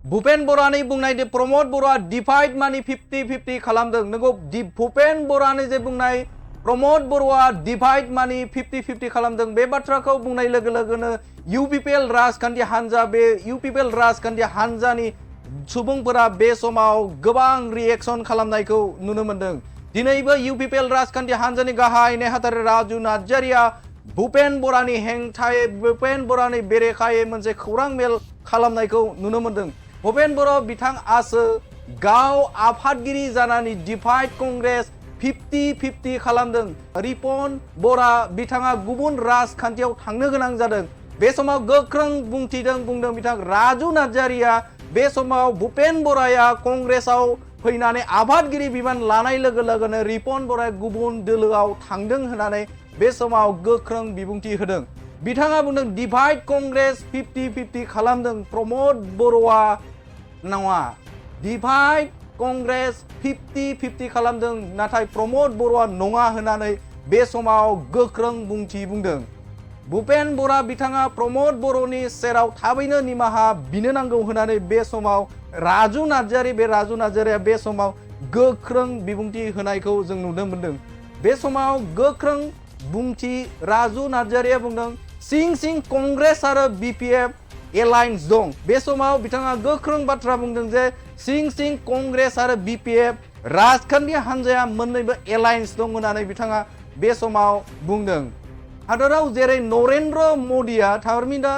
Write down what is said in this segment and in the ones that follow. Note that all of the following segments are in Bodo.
भुपेन बरानि बुंनाय दे प्रमोद बरआ डिभाइड मानि 50-50 खालामदों नंगौ भुपेन बरानि जे बुंनाय प्रमोद बरआ डिभाइड मानि 50-50 खालामदों बे बाथ्राखौ बुंनाय लोगो लोगोनो इउपिपिएल राजखान्थि हान्जा बे इउपिपिएल राजखान्थि हान्जानि सुबुंफोरा बे समाव गोबां रिएक्शन खालामनायखौ नुनो मोनदों दिनैबो इउपिपिएल राजखान्थि हान्जानि गाहाय नेहाथारि राजु नार्जारिया भुपेन बरानि हेंथायै भुपेन बरानि बेरेखायै मोनसे खौरां मेल खालामनायखौ नुनो मोनदों भुपेन बर बिथां आसो गाव आफादगिरि जानानै डिभाइड कंग्रेस 50-50 खालामदों रिपन बरा बिथाङा गुबुन राजखान्थियाव थांनो गोनां जादों बे समाव गोख्रों बुंथिदों बुंदों बिथां राजु नार्जारिया बे समाव भुपेन बराया कंग्रेसाव फैनानै आफादगिरि बिबान लानाय लोगो लोगोनो रिपन बराया गुबुन दोलोआव थांदों होननानै बे समाव गोख्रों बिबुंथि होदों बिथाङा बुंदों डिभाइड कंग्रेस 50-50 खालामदों प्रमोद बरआ नङा डिभाइड कंग्रेस 50-50 खालामदों नाथाय प्रमोद बरआ नङा होननानै बे समाव गोख्रों बुंथि बुंदों भुपेन बरा बिथाङा प्रमोद बरनि सेराव थाबैनो निमाहा बिनो नांगौ होननानै बे समाव राजु नार्जारि बे राजु नार्जारिया बे समाव गोख्रों बिबुंथि होनायखौ जों नुनो मोनदों बे समाव गोख्रों बुंथि राजु नार्जारिया बुंदों सिं सिं कंग्रेस आरो बीपीएफ एलायन्स दं बे समाव बिथाङा गोख्रों बाथ्रा बुंदों जे सिं सिं कंग्रेस आरो बीपीएफ राजखान्थि हान्जाया मोन्नैबो एलायन्स दं होननानै बिथाङा बे समाव बुंदों हादराव जेरै नरेन्द्र मदिया थारमिना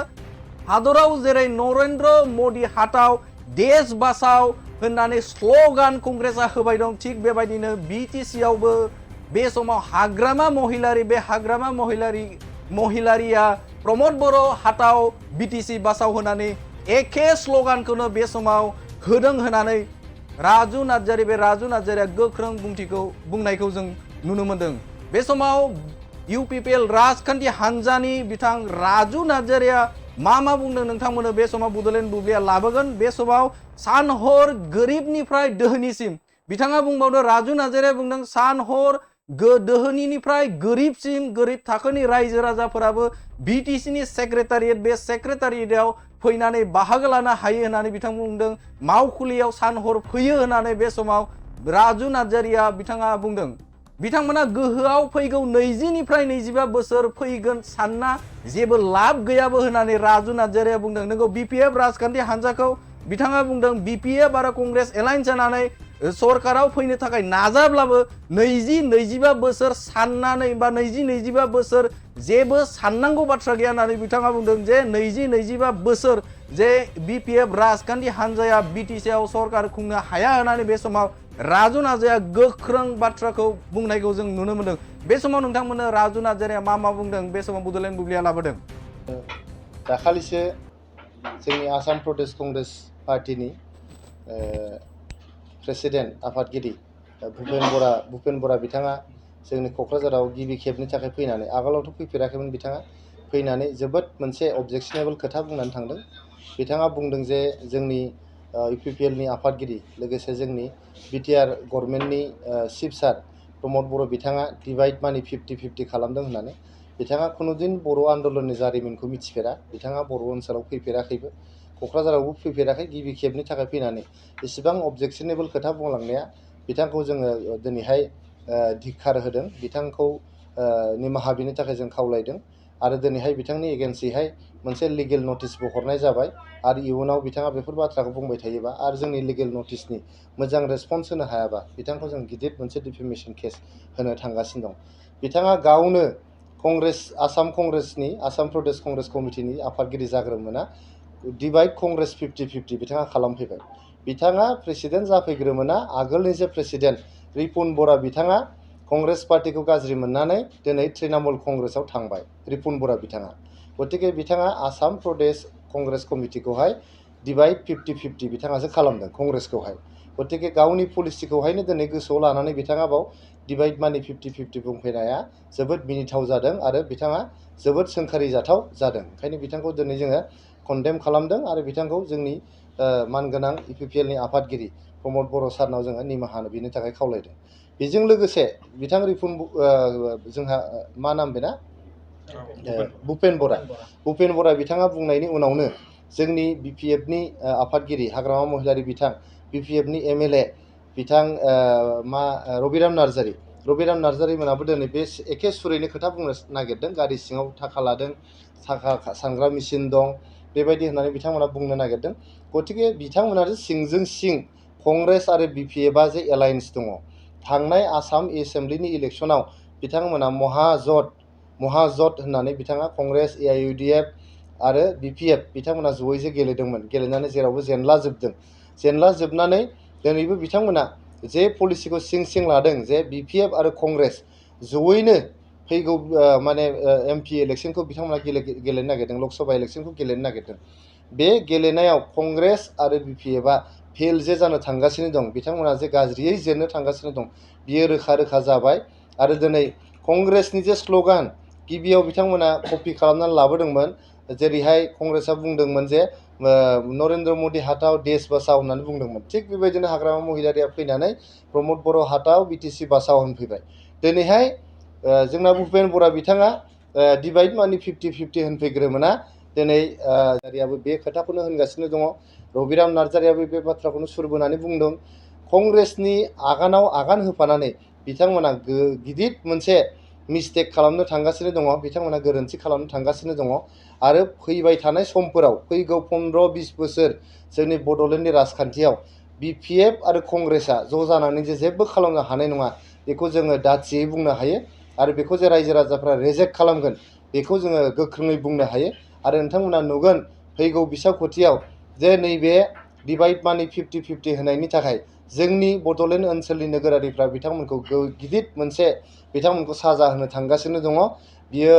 हादराव जेरै नरेन्द्र मदि हाथाव देश बासाव होननानै स्ल'गान कंग्रेसा होबाय दं थिग बेबायदिनो बिटिसि आवबो बे समाव हाग्रामा महिलारि बे हाग्रामा महिलारिया प्रमोद बर हाथाव बिटिसि बासाव होनानै एखे स्ल'गानखौनो बे समाव होदों होननानै राजु नार्जारि बे राजु नार्जारिया गोख्रों बुंथिखौ बुंनायखौ जों नुनो मोनदों बे समाव इउपिपिएल राजखान्थि हान्जानि बिथां राजु नार्जारिया मा बुंदों नोंथांमोननो बे समाव बड'लेण्ड बुब्लिया लाबोगोन बे समाव सान हर गोरिबनिफ्राय दोहोनिसिम बिथाङा बुंबावदों राजु नार्जारिया बुंदों सान हर दोहोनिनिफ्राय गोरिबसिम गोरिब थाखोनि रायजो राजाफोराबो बिटिसिनि सेक्रेटारियेट बे सेक्रेटारियेटआव फैनानै बाहागो लानो हायो होननानै बिथां बुंदों मावखुलियाव सान हर फैयो होननानै बे समाव राजु नार्जारिया बिथाङा बुंदों बिथांमोना गोहोआव फैगौ 20निफ्राय 25 बोसोर फैगोन सानना जेबो लाब गैयाबो होननानै राजु नार्जारिया बुंदों नंगौ बीपीएफ राजखान्थि हान्जाखौ बिथाङा बुंदों बीपीएफ आरो कंग्रेस एलायन्स जानानै सरकाराव फैनो थाखाय नाजाब्लाबो 20-25 बोसोर साननानै बा 20-25 बोसोर जेबो साननांगौ बाथ्रा गैया होननानै बिथाङा बुंदों जे 20-25 बोसोर जे बीपीएफ राजखान्थि हान्जाया बिटिसिआव सरकार खुंनो हाया होननानै बे समाव राजु नार्जारिया गोख्रों बाथ्राखौ बुंनायखौ जों नुनो मोनदों बे समाव नोंथांमोननो राजु नार्जारिया मा बुंदों बे समाव बड'लेण्ड बुब्लिया लाबोदों दाखालिसो जोंनि आसाम प्रदेश कंग्रेस पार्टीनि प्रेसिडेन्ट आफादगिरि भुपेन बरा बिथाङा जोंनि क'क्राझाराव गिबि खेबनि थाखाय फैनानै आगोलावथ' फैफेराखैमोन बिथाङा फैनानै जोबोद मोनसे अबजेक्शनेबल खोथा बुंनानै थांदों बिथाङा बुंदों जे जोंनि इउपिपिएलनि आफादगिरि लोगोसे जोंनि बिटिआर गभर्नमेन्टनि चिफ सार प्रमोद बर बिथाङा डिभाइड मानि 50-50 खालामदों होननानै बिथाङा खुनुदिन बर' आन्दलननि जारिमिनखौ मिथिफेरा बिथाङा बर' ओनसोलाव फैफेराखैबो क'क्राझारावबो फैफेराखै गिबि खेबनि थाखाय फैनानै इसेबां अबजेक्शनेबल खोथा बुंलांनाया बिथांखौ जोङो दिनैहाय धिक्कार होदों बिथांखौ निमाहा बिनो थाखाय जों खावलायदों आरो दिनैहाय बिथांनि एगेन्स्टैहाय मोनसे लिगेल नटिसबो हरनाय जाबाय आरो इयुनाव बिथाङा बेफोर बाथ्राखौ बुंबाय थायोबा आरो जोंनि लिगेल नटिसनि मोजां रेसपन्स होनो हायाबा बिथांखौ जों गिदिर मोनसे डिफेमेशन केस होनो थांगासिनो दं बिथाङा गावनो कंग्रेस आसाम प्रदेश कंग्रेस कमिटिनि आफादगिरि जाग्रोमोना डिभाइड कंग्रेस 50-50 बिथाङा खालामफैबाय बिथाङा प्रेसिडेन्ट जाफैग्रोमोना आगोलनि जे प्रेसिडेन्ट रिपुन बरा बिथाङा कंग्रेस पार्टीखौ गाज्रि मोननानै दिनै तृणमूल कंग्रेसाव थांबाय रिपुन बरा बिथाङा गतिके बिथाङा आसाम प्रदेश कंग्रेस कमिटिखौहाय डिभाइड 50-50 बिथाङासो खालामदों कंग्रेसखौहाय गतिके गावनि पलिसिखौहायनो दिनै गोसोआव लानानै बिथाङा बाव डिभाइड मानि 50-50 बुंफैनाया जोबोद मिनिथाव जादों आरो बिथाङा जोबोद सोंखारि जाथाव जादों ओंखायनो बिथांखौ दिनै जोङो कन्डेम खालामदों आरो बिथांखौ जोंनि मानगोनां इउपिपिएलनि आफादगिरि प्रमोद बर सारनाव जोङो निमाहा बिनो थाखाय खावलायदों बेजों लोगोसे बिथां रिपुन जोंहा मा नाम बेना भुपेन बरा बिथाङा बुंनायनि उनावनो जोंनि BPFनि आफादगिरि हाग्रामा महिलारि बिथां BPFनि MLA बिथां रबिराम नार्जारि मोनाबो दिनै बे एखे सुरैनो खोथा बुंनो नागिरदों। गारि सिङाव थाखा लादों, थाखा सानग्रा मेसिन दं, बेबायदि होननानै बिथांमोना बुंनो नागिरदों। गतिके बिथांमोना सिंजों सिं कंग्रेस आरो BPFआ जे एलायन्स दङ। थांनाय आसाम एसेम्ब्लिनि इलेक्सनाव बिथांमोना महाजोट होननानै बिथाङा कंग्रेस, AIUDF आरो BPF बिथांमोना जयै जे गेलेदोंमोन, गेलेनानै जेरावबो जेनलाजोबनानै दिनैबो बिथांमोना जे पलिसिखौ सिं लादों जे BPF आरो कंग्रेस जयैनो फैगौ MP इलेक्सनखौ बिथांमोना गेलेनो नागिरदों, लकसभा इलेक्सनखौ गेलेनो नागिरदों। बे गेलेनायाव कंग्रेस आरो BPFआ फेल जे जानो थांगासिनो दं, बिथांमोना जे गाज्रियै जेननो थांगासिनो दं, बियो रोखा जाबाय। आरो दिनै कंग्रेसनि जे स्ल'गान गिबियाव बिथांमोना कपि खालामनानै लाबोदोंमोन, जेरैहाय कंग्रेसआ बुंदोंमोन जे नरेन्द्र मदि हाटाव देश बासाव होननानै बुंदोंमोन। थिग बेबायदिनो हाग्रामा महिलारिया फैनानै प्रमद बर' हाटाव BTC बासाव होनफैबाय। दिनैहाय जोंना भुपेन बरा बिथाङा डिभाइड मानि 50-50 होनफैग्रोमोना दिनै नार्जारियाबो बे खोथाखौनो होनगासिनो दङ। रबिराम नार्जारियाबो बे बाथ्राखौनो सुर बोनानै बुंदों। कंग्रेसनि आगानाव आगान होफानानै बिथांमोना गिदिर मोनसे मिस्टेक खालामनो थांगासिनो दङ, बिथांमोना गोरोन्थि खालामनो थांगासिनो दङ। आरो फैबाय थानाय समफोराव फैगौ 15-20 बोसोर जोंनि बड'लेण्डनि राजखान्थियाव BPF आरो कंग्रेसआ ज' जानानै जेबो खालामनो हानाय नङा, बेखौ जोङो दाथियै बुंनो हायो। आरो बेखौ जे रायजो राजाफ्रा रिजेक्ट खालामगोन, बेखौ जोङो गोख्रोङै बुंनो हायो। आरो नोंथांमोना नुगोन फैगौ बिसायख'थियाव जे नैबे डिभाइड मानि 50-50 होनायनि थाखाय जोंनि बड'लेण्ड ओनसोलनि नोगोरारिफ्रा बिथांमोनखौ गिदिर मोनसे बिथांमोनखौ साजा होनो थांगासिनो दङ। बियो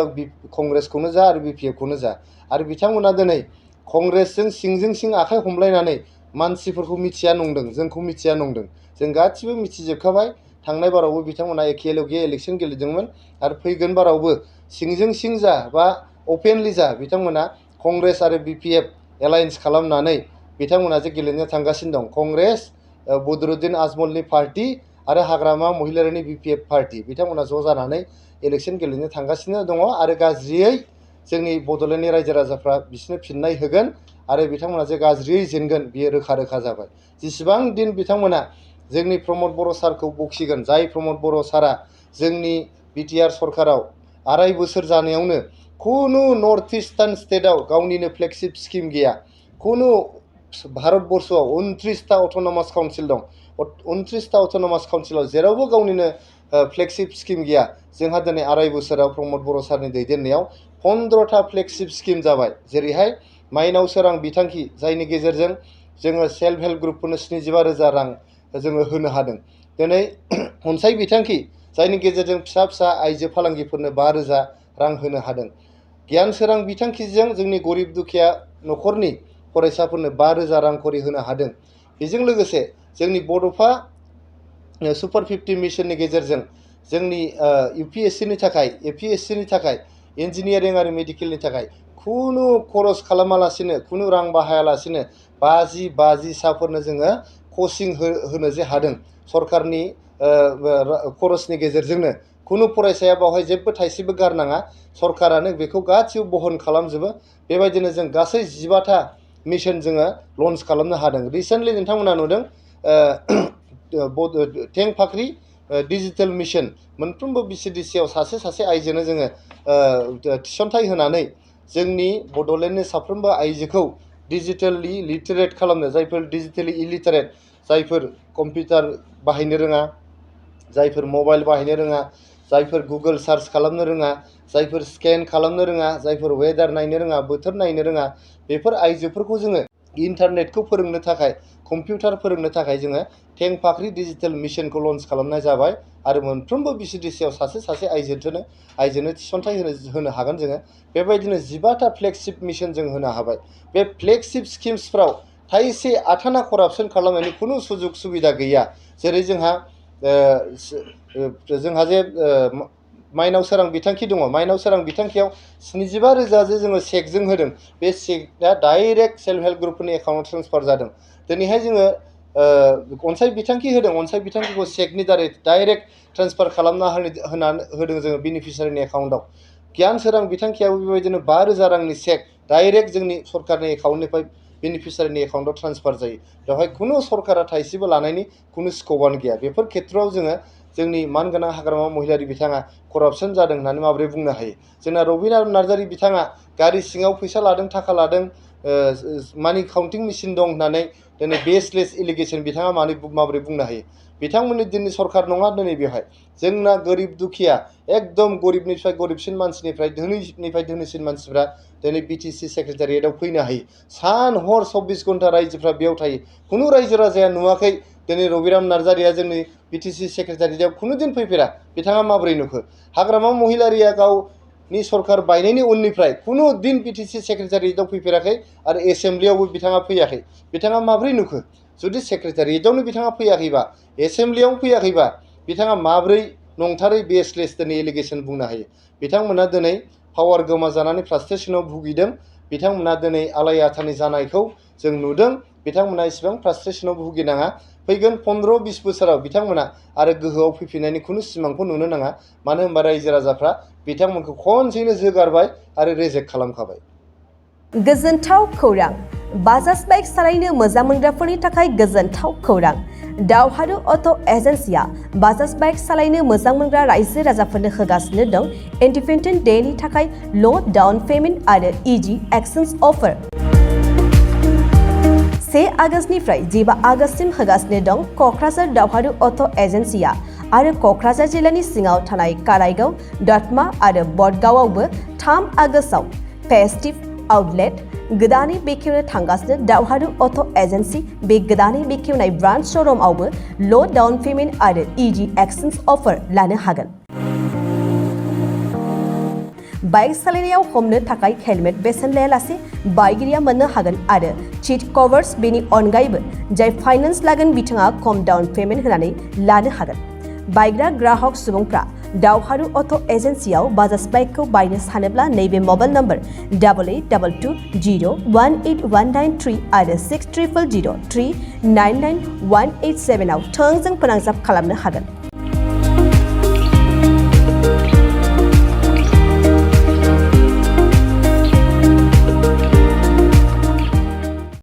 कंग्रेसखौनो जा आरो BPFखौनो जा। आरो बिथांमोना दिनै कंग्रेसजों सिंजों सिं आखाइ हमलायनानै मानसिफोरखौ मिथिया नंदों, जोंखौ मिथिया नंदों। जों गासिबो मिथिजोबखाबाय। थांनाय बारावबो बिथांमोना एखेलगे इलेक्सन गेलेदोंमोन आरो फैगोन बारावबो सिंजों सिं जा बा अपेनलि जा बिथांमोना कंग्रेस आरो BPF एलायन्स खालामनानै बिथांमोना जे गेलेनो थांगासिनो दं। कंग्रेस, बदरुद्दिन आजमलनि पार्टी आरो हाग्रामा महिलारिनि BPF पार्टी बिथांमोना ज' जानानै इलेक्सन गेलेनो थांगासिनो दङ। आरो गाज्रियै जोंनि बड'लेण्डनि रायजो राजाफ्रा बिसोरनो फिननाय होगोन आरो बिथांमोना जे गाज्रियै जेनगोन, बियो रोखा जाबाय। जेसेबां दिन बिथांमोना जोंनि प्रमद बर' सारखौ बखिगोन, जाय प्रमद बर' सारा जोंनि BTR सरकाराव 2.5 बोसोर जानायावनो खुनु नर्थ इस्टार्न स्टेटआव गावनिनो फ्लेगशिप स्किम गैया। खुनु भारतबर्षआव 29टा अट'नमास काउन्सिल दं। 29टा अट'नमास काउन्सिलाव जेरावबो गावनिनो फ्लेगशिप स्किम गैया। जोंहा दिनै 2.5 बोसोराव प्रमद बर' सारनि दैदेननायाव 15टा फ्लेगशिप स्किम जाबाय। जेरैहाय माइनाव सोरां बिथांखि, जायनि गेजेरजों जोङो सेल्फ हेल्प ग्रुपफोरनो 75,000 रां जोङो होनो हादों। दिनै अनसाय बिथांखि, जायनि गेजेरजों फिसा आइजो फालांगिफोरनो 5,000 रां होनो हादों। गियान सोरां बिथांखिजों जोंनि गरिब दुखिया न'खरनि फरायसाफोरनो 5,000 रां खरि होनो हादों। बेजों लोगोसे जोंनि बड'फा सुपार 50 मिशननि गेजेरजों जोंनि UPSCनि थाखाय, APSCनि थाखाय, इन्जिनियारिं आरो मेडिकेलनि थाखाय खुनु खरस खालामालासिनो, खुनु रां बाहायालासिनो 50 साफोरनो जोङो कचिं होनो जे हादों। सरकारनि खरसनि गेजेरजोंनो खुनु फरायसाया बावहाय जेबो थाइसेबो गारनाङा, सरकारानो बेखौ गासिबो बहन खालामजोबो। बेबायदिनो जों गासै 15टा मिशन जोङो लन्च खालामनो हादों। रिसेन्टलि नोंथांमोना नुदों टें फाख्रि डिजिटेल मिशन, मोनफ्रोमबो BCDCआव सासे आइजोनो जोङो थिसनथाइ होनानै जोंनि बड'लेण्डनि साफ्रोमबो आइजोखौ डिजिटेलि लिटारेट खालामनो, जायफोर डिजिटेलि इलिटारेट, जायफोर कम्पिउटार बाहायनो रोङा, जायफोर मबाइल बाहायनो रोङा, जायफोर गुगोल सार्च खालामनो रोङा, जायफोर स्केन खालामनो रोङा, जायफोर वेदार नायनो रोङा, बोथोर नायनो रोङा, बेफोर आइजोफोरखौ जोङो इन्टारनेटखौ फोरोंनो थाखाय, कम्पिउटार फोरोंनो थाखाय जोङो टें फाख्रि डिजिटेल मिशनखौ लन्च खालामनाय जाबाय। आरो मोनफ्रोमबो BCDCआव सासे आइजोनो थिसनथाइ होनो हागोन जोङो। बेबायदिनो 15टा फ्लेगशिप मिशन जों होनो हाबाय। बे फ्लेगशिप स्किम्सफ्राव थाइसे आथाना करापसन खालामनायनि खुनु सुजुग सुबिदा गैया। जेरै जोंहा जे माइनाव सोरां बिथांखि दङ, माइनाव सोरां बिथांखियाव 75,000 जे जोङो चेकजों होदों, बे चेकआ डाइरेक्ट सेल्फ हेल्प ग्रुपफोरनि एकाउन्टआव ट्रेन्सफार जादों। दिनैहाय जोङो अनसाय बिथांखि होदों, अनसाय बिथांखिखौ चेकनि दारै डाइरेक्ट ट्रेन्सफार खालामना होदों जोङो बेनिफिसियारिनि एकाउन्टआव। गियान सोरां बिथांखियाबो बेबायदिनो 5,000 रांनि चेक डाइरेक्ट जोंनि सरकारनि एकाउन्टनिफ्राय बेनिफिसियारिनि एकाउन्टआव ट्रान्सफार जायो बेवहाय खुनु सरकारा थाइसेबो लानायनि खुनु स्क'पआनो गैया बेफोर खेथ्रआव जोङो जोंनि मानगोनां हाग्रामा महिलारि बिथाङा करापसन जादों होननानै माबोरै बुंनो हायो जोंना रबिनाथ नार्जारि बिथाङा गारि सिङाव फैसा लादों थाखा लादों मानि काउन्टिं मेसिन दं होननानै दिनै बेसलेस एलिगेसन बिथाङा माबोरै बुंनो हायो बिथांमोननि दिनै सरकार नङा दिनै बेवहाय जोंना गोरिब दुखिया एकदम गरिबनिफ्राय गरिबसिन मानसिनिफ्राय धोनिनिफ्राय धोनिसिन मानसिफ्रा दिनै बिटिसि सेक्रेटारियेटआव फैनो हायो सान हर 24 घन्टा रायजोफ्रा बेयाव थायो खुनु रायजो राजाया नुवाखै दिनै रबिराम नार्जारिया जोंनि बिटिसि सेक्रेटारियेटआव खुनु दिन फैफेरा बिथाङा माबोरै नुखो हाग्रामा महिलारिया गावनि सरकार बायनायनि उननिफ्राय खुनु दिन बिटिसि सेक्रेटारियेटआव फैफेराखै आरो एसेम्ब्लियावबो बिथाङा फैयाखै बिथाङा माबोरै नुखो जुदि सेक्रेटारियेटआवनो बिथाङा फैयाखैबा एसेम्ब्लियाव फैयाखैबा बिथाङा माबोरै नंथारै बेसलेस दिनै एलिगेसन बुंनो हायो बिथांमोना दिनै पावार गोमा जानानै फ्रास्ट्रेसनाव भुगिदों बिथांमोना दिनै आलाय आथानि जानायखौ जों नुदों बिथांमोना इसेबां फ्रास्ट्रेसनाव भुगिनाङा फैगोन 15-20 बोसोराव बिथांमोना आरो गोहोआव फैफिननायनि खुनु सिमांखौ नुनो नाङा मानो होनबा रायजो राजाफ्रा बिथांमोनखौ खनसेनो जोगारबाय आरो रिजेक्ट खालामखाबाय गोजोनथाव खौरां बाजाज बाइक सालायनो मोजां मोनग्राफोरनि थाखाय गोजोनथाव खौरां दावहारु अट' एजेन्सिया बाजाज बाइक सालायनो मोजां मोनग्रा रायजो राजाफोरनो होगासिनो दं इन्डिपेन्डेन्ट डेनि थाखाय ल' डाउन पेमेन्ट आरो इजि एक्सचेन्ज अफार 1 आगस्तनिफ्राय 15 आगस्तसिम होगासिनो दं क'क्राझार दावहारु अट' एजेन्सिया आरो क'क्राझार जिल्लानि सिङाव थानाय काराइगाव दतमा आरो बडगावआवबो 3 आगस्टआव फेस्टिभ आउटलेट गोदानै बेखेवनो थांगासिनो दावहारु अट' एजेन्सि बे गोदानै बेखेवनाय ब्रान्च श'रुमआवबो ल' डाउन पेमेन्ट आरो इजि एक्सचेन्ज अफार लानो हागोन बाइक सालायनायाव हमनो थाखाय हेलमेट बेसेन लायालासे बाइगिरिया मोननो हागोन आरो सीट कभार्स बेनि अनगायैबो जाय फाइनेन्स लागोन बिथाङा खम डाउन पेमेन्ट होनानै लानो हागोन बायग्रा ग्राहक सुबुंफ्रा दावहारु अट' एजेन्सियाव बाजाज बाइकखौ बायनो सानोब्ला नैबे मबाइल नम्बर 8822018193 आरो 600003991187 आव थोंजों फोनांजाब खालामनो हागोन